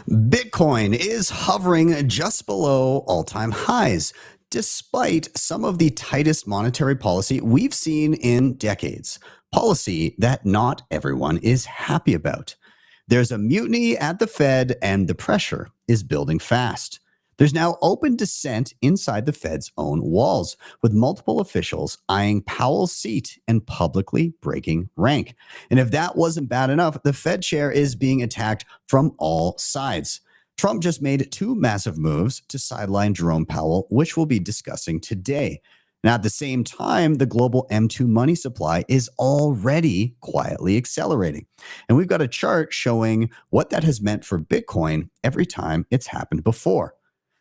Bitcoin is hovering just below all-time highs, despite some of the tightest monetary policy we've seen in decades. Policy that not everyone is happy about. There's a mutiny at the Fed, and the pressure is building fast. There's now open dissent inside the Fed's own walls, with multiple officials eyeing Powell's seat and publicly breaking rank. And if that wasn't bad enough, the Fed chair is being attacked from all sides. Trump just made two massive moves to sideline Jerome Powell, which we'll be discussing today. Now, at the same time, the global M2 money supply is already quietly accelerating. And we've got a chart showing what that has meant for Bitcoin every time it's happened before.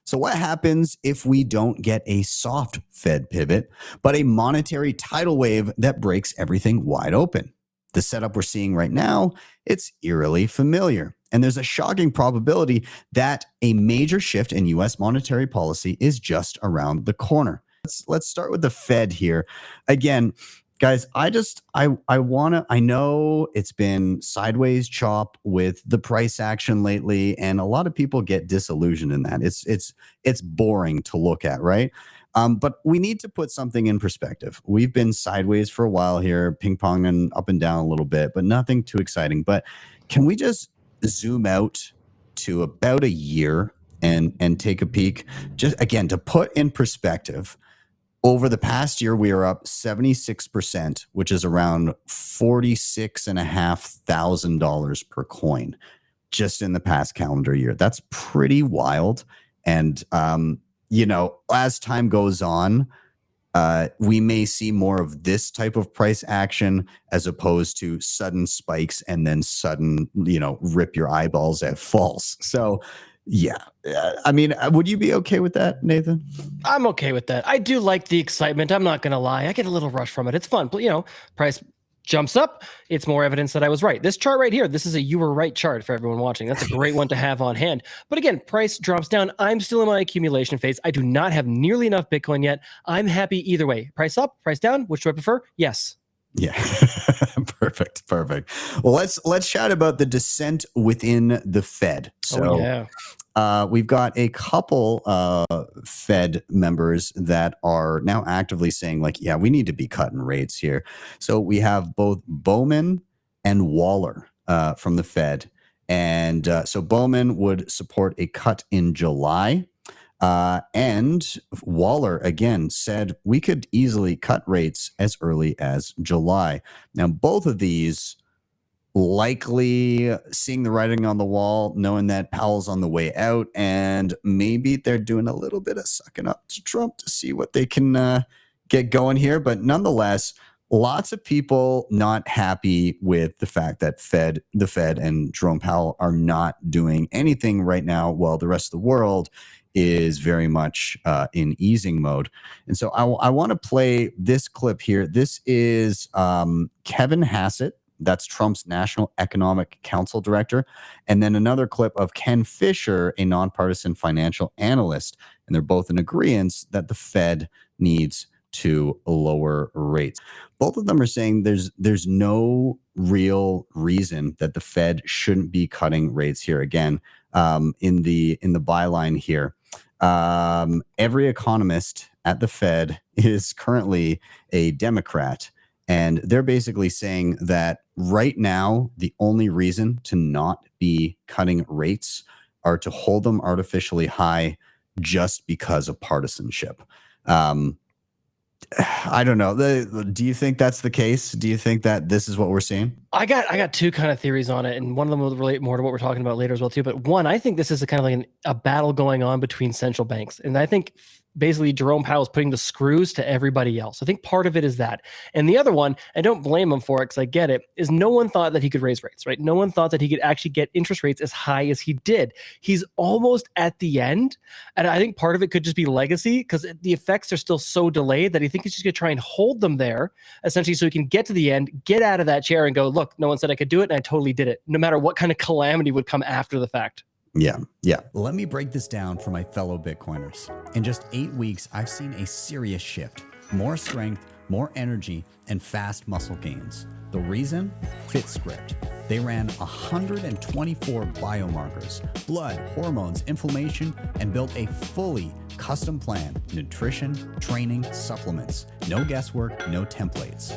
So what happens if we don't get a soft Fed pivot, but a monetary tidal wave that breaks everything wide open? The setup we're seeing right now, it's eerily familiar. And there's a shocking probability that a major shift in U.S. monetary policy is just around the corner. Let's start with the Fed here. Again, guys, I know it's been sideways chop with the price action lately, and a lot of people get disillusioned in that. It's boring to look at, right? But we need to put something in perspective. We've been sideways for a while here, ping-ponging up and down a little bit, but nothing too exciting. But can we just zoom out to about a year and take a peek? Just again, to put in perspective, over the past year, we are up 76%, which is around $46,500 per coin just in the past calendar year. That's pretty wild. And, as time goes on, we may see more of this type of price action as opposed to sudden spikes and then sudden, rip your eyeballs out falls. So, yeah. Would you be okay with that, Nathan? I'm okay with that. I do like the excitement. I'm not going to lie. I get a little rush from it. It's fun. But, price jumps up. It's more evidence that I was right. This chart right here, this is a you were right chart for everyone watching. That's a great one to have on hand. But again, price drops down. I'm still in my accumulation phase. I do not have nearly enough Bitcoin yet. I'm happy either way. Price up, price down. Which do I prefer? Yes. Yeah. Perfect. Well, let's chat about the dissent within the Fed. So we've got a couple Fed members that are now actively saying, we need to be cutting rates here. So we have both Bowman and Waller from the Fed. And so Bowman would support a cut in July. And Waller, again, said we could easily cut rates as early as July. Now, both of these likely seeing the writing on the wall, knowing that Powell's on the way out, and maybe they're doing a little bit of sucking up to Trump to see what they can get going here. But nonetheless, lots of people not happy with the fact that the Fed and Jerome Powell are not doing anything right now while the rest of the world is very much in easing mode. And so I want to play this clip here. This is Kevin Hassett. That's Trump's National Economic Council director. And then another clip of Ken Fisher, a nonpartisan financial analyst. And they're both in agreement that the Fed needs to lower rates. Both of them are saying there's no real reason that the Fed shouldn't be cutting rates here. Again, in the byline here, every economist at the Fed is currently a Democrat. And they're basically saying that right now, the only reason to not be cutting rates are to hold them artificially high just because of partisanship. I don't know. Do you think that's the case? Do you think that this is what we're seeing? I got two kind of theories on it, and one of them will relate more to what we're talking about later as well too. But one, I think this is a kind of like a battle going on between central banks, and I think basically Jerome Powell is putting the screws to everybody else. I think part of it is that, and the other one, I don't blame him for it because I get it, is no one thought that he could raise rates, right? No one thought that he could actually get interest rates as high as he did. He's almost at the end, and I think part of it could just be legacy because the effects are still so delayed that he thinks he's just going to try and hold them there, essentially, so he can get to the end, get out of that chair, and go, look, no one said I could do it, and I totally did it, no matter what kind of calamity would come after the fact. Yeah. Let me break this down for my fellow Bitcoiners. In just 8 weeks, I've seen a serious shift, more strength, more energy, and fast muscle gains. The reason? FitScript. They ran 124 biomarkers, blood, hormones, inflammation, and built a fully custom plan: nutrition, training, supplements. No guesswork, no templates.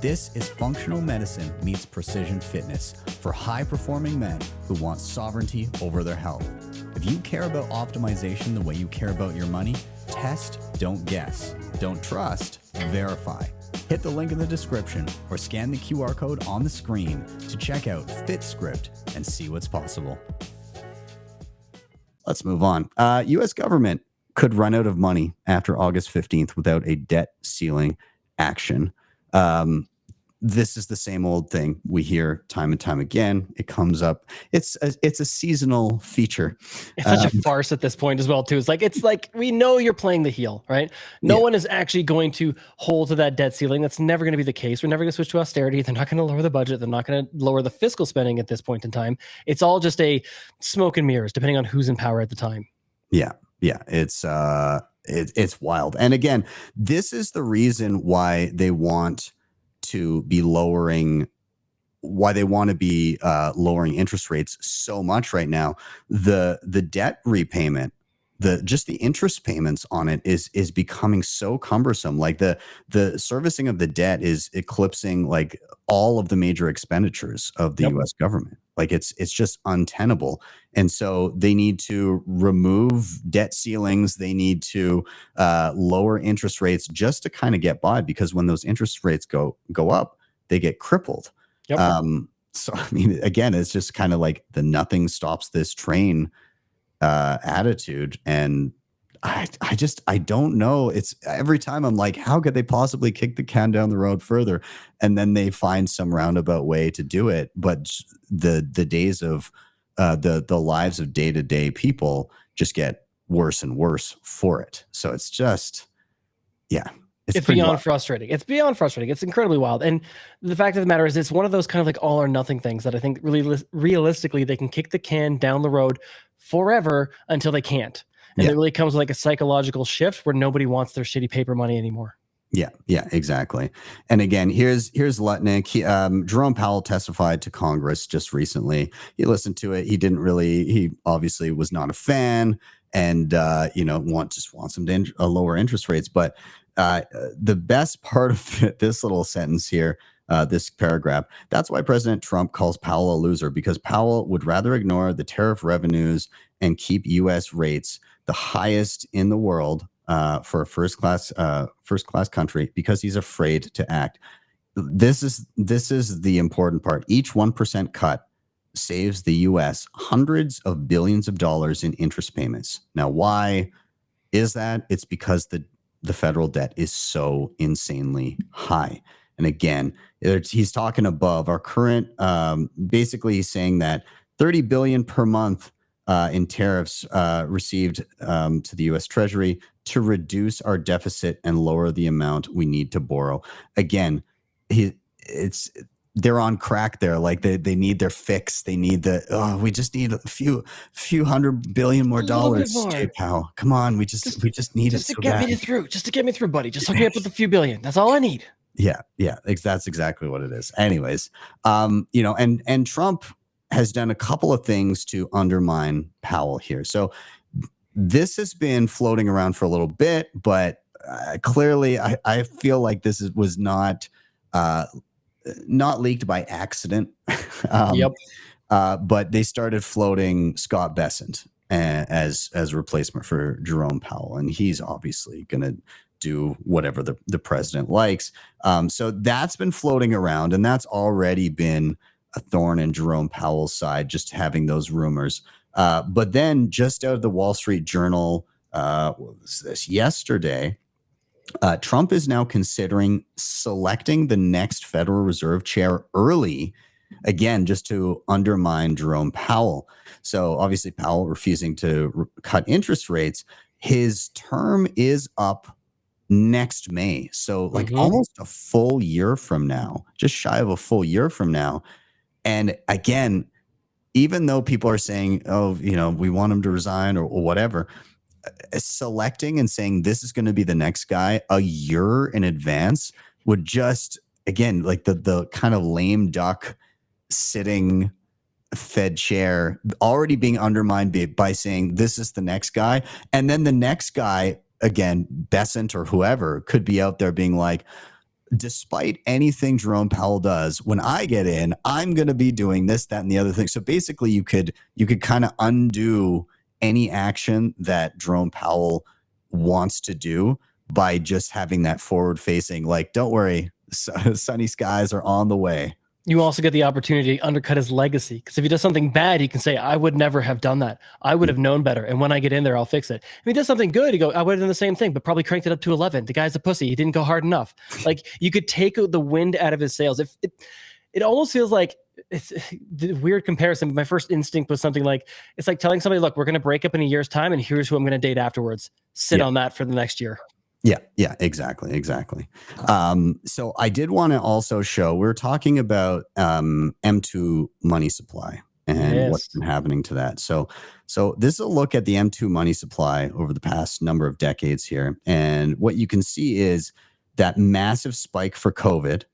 This is functional medicine meets precision fitness for high-performing men who want sovereignty over their health. If you care about optimization the way you care about your money, test, don't guess. Don't trust, verify. Hit the link in the description or scan the QR code on the screen to check out FitScript and see what's possible. Let's move on. U.S. government could run out of money after August 15th without a debt ceiling action. This is the same old thing we hear time and time again. It comes up. It's a seasonal feature. It's such a farce at this point as well, too. It's like we know you're playing the heel, right? No one is actually going to hold to that debt ceiling. That's never going to be the case. We're never going to switch to austerity. They're not going to lower the budget. They're not going to lower the fiscal spending at this point in time. It's all just a smoke and mirrors, depending on who's in power at the time. Yeah. It's wild. And again, this is the reason why they want to be lowering lowering interest rates so much right now. The debt repayment, the interest payments on it is becoming so cumbersome. Like the servicing of the debt is eclipsing like all of the major expenditures of the US government. Like it's just untenable. And so they need to remove debt ceilings. They need to lower interest rates just to kind of get by, because when those interest rates go up, they get crippled. So, I mean, again, it's just kind of like the nothing stops this train attitude. And I don't know. It's every time I'm like, how could they possibly kick the can down the road further? And then they find some roundabout way to do it. But the days of the lives of day-to-day people just get worse and worse for it. So it's just, it's beyond frustrating. It's beyond frustrating. It's incredibly wild. And the fact of the matter is, it's one of those kind of like all or nothing things that I think really realistically, they can kick the can down the road forever until they can't. And it really comes with like a psychological shift where nobody wants their shitty paper money anymore. Yeah, exactly. And again, here's Lutnick. Jerome Powell testified to Congress just recently. He listened to it. He obviously was not a fan, and wants them to lower interest rates. But the best part of this little sentence here, this paragraph, that's why President Trump calls Powell a loser, because Powell would rather ignore the tariff revenues and keep U.S. rates the highest in the world for a first class country, because he's afraid to act. This is the important part. Each 1% cut saves the U.S. hundreds of billions of dollars in interest payments. Now, why is that? It's because the federal debt is so insanely high. And again, he's talking above our current. Basically, he's saying that $30 billion per month in tariffs received to the U.S. Treasury to reduce our deficit and lower the amount we need to borrow. Again, they're on crack there. Like they need their fix. They need we just need a few $100 billion more dollars. Jay Powell, come on, we just need it to get me through. Just to get me through, buddy. Just hook me up with a few billion. That's all I need. Yeah, that's exactly what it is. Anyways, and Trump has done a couple of things to undermine Powell here. So this has been floating around for a little bit, but clearly I feel like this was not leaked by accident. But they started floating Scott Bessent as a replacement for Jerome Powell, and he's obviously going to do whatever the president likes. So that's been floating around, and that's already been a thorn in Jerome Powell's side, just having those rumors. But then just out of the Wall Street Journal, what was this, yesterday, Trump is now considering selecting the next Federal Reserve chair early, again, just to undermine Jerome Powell. So obviously Powell refusing to cut interest rates. His term is up next May. So like almost a full year from now, just shy of a full year from now. And again, even though people are saying, we want him to resign or whatever, selecting and saying this is going to be the next guy a year in advance, would just, again, like the kind of lame duck sitting Fed chair already being undermined by saying this is the next guy. And then the next guy, again, Bessent or whoever, could be out there being like, despite anything Jerome Powell does, when I get in, I'm going to be doing this, that, and the other thing. So basically you could kind of undo any action that Jerome Powell wants to do by just having that forward facing, like, don't worry, sunny skies are on the way. You also get the opportunity to undercut his legacy, because if he does something bad, he can say, I would never have done that. I would have known better. And when I get in there, I'll fix it. If he does something good, he go, I would have done the same thing, but probably cranked it up to 11. The guy's a pussy. He didn't go hard enough. Like, you could take the wind out of his sails. If it almost feels like, it's a weird comparison, but my first instinct was something like, it's like telling somebody, look, we're going to break up in a year's time, and here's who I'm going to date afterwards. Sit on that for the next year. Yeah, exactly. So I did want to also show, we're talking about M2 money supply and what's been happening to that. So this is a look at the M2 money supply over the past number of decades here. And what you can see is that massive spike for COVID.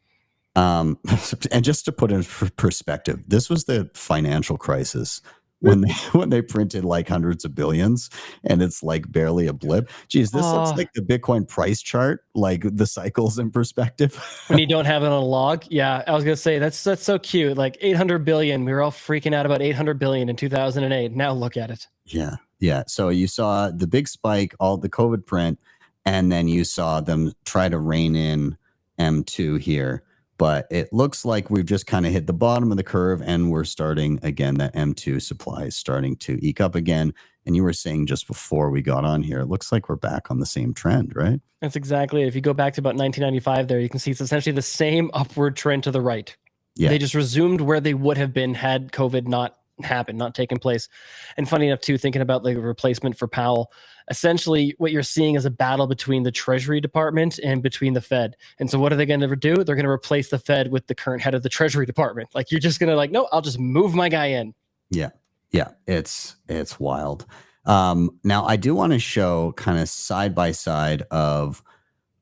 And just to put in perspective, this was the financial crisis when they printed like hundreds of billions, and it's like barely a blip. Geez, this looks like the Bitcoin price chart, like the cycles in perspective. When you don't have it on a log. Yeah, I was gonna say that's so cute. Like 800 billion. We were all freaking out about 800 billion in 2008. Now look at it. Yeah. So you saw the big spike, all the COVID print, and then you saw them try to rein in M2 here. But it looks like we've just kind of hit the bottom of the curve, and we're starting again, that M2 supply is starting to eke up again. And you were saying just before we got on here, it looks like we're back on the same trend, right? That's exactly it. If you go back to about 1995 there, you can see it's essentially the same upward trend to the right. Yeah. They just resumed where they would have been had COVID not happened, not taken place. And funny enough, too, thinking about the replacement for Powell, essentially what you're seeing is a battle between the Treasury Department and between the Fed. And so what are they going to do? They're going to replace the Fed with the current head of the Treasury Department. Like, you're just going to like, no, I'll just move my guy in. Yeah. It's wild. Now I do want to show kind of side by side of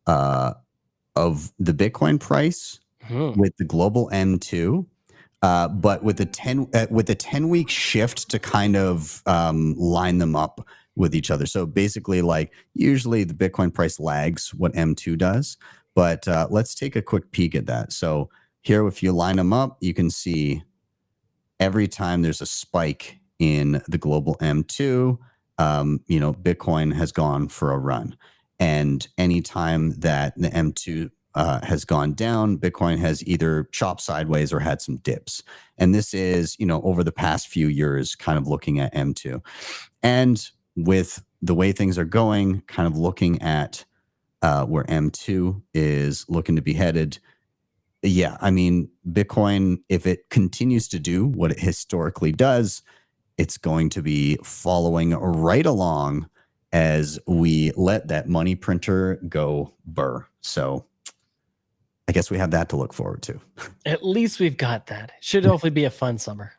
the Bitcoin price with the global M2. But with a 10-week shift to kind of line them up with each other. So basically, like, usually the Bitcoin price lags what M2 does. But let's take a quick peek at that. So here, if you line them up, you can see every time there's a spike in the global M2, Bitcoin has gone for a run. And anytime that the M2 has gone down, Bitcoin has either chopped sideways or had some dips. And this is, over the past few years, kind of looking at M2. And with the way things are going, kind of looking at where M2 is looking to be headed. Yeah, I mean, Bitcoin, if it continues to do what it historically does, it's going to be following right along as we let that money printer go burr. So I guess we have that to look forward to. At least we've got that. Should hopefully be a fun summer.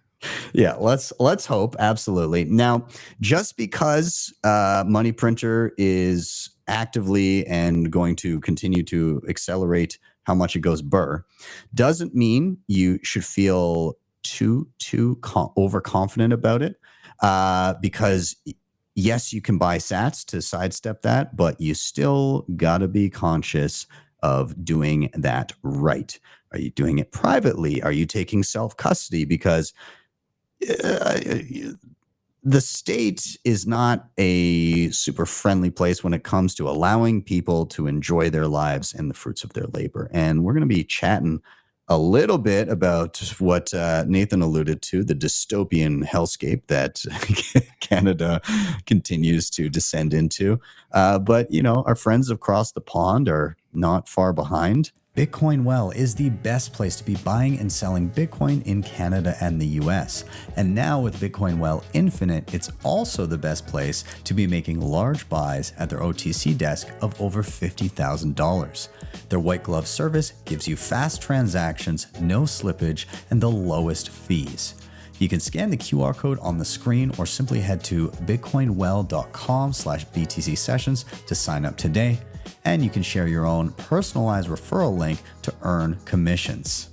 Yeah, let's hope. Absolutely. Now, just because money printer is actively and going to continue to accelerate how much it goes burr, doesn't mean you should feel too overconfident about it. Because yes, you can buy sats to sidestep that, but you still got to be conscious of doing that right. Are you doing it privately? Are you taking self-custody? Because the state is not a super friendly place when it comes to allowing people to enjoy their lives and the fruits of their labor. And we're going to be chatting a little bit about what Nathan alluded to, the dystopian hellscape that Canada continues to descend into. But, our friends across the pond are not far behind. Bitcoin Well is the best place to be buying and selling Bitcoin in Canada and the US. And now with Bitcoin Well Infinite, it's also the best place to be making large buys at their OTC desk of over $50,000. Their white glove service gives you fast transactions, no slippage, and the lowest fees. You can scan the QR code on the screen or simply head to bitcoinwell.com/BTC sessions to sign up today. and you can share your own personalized referral link to earn commissions.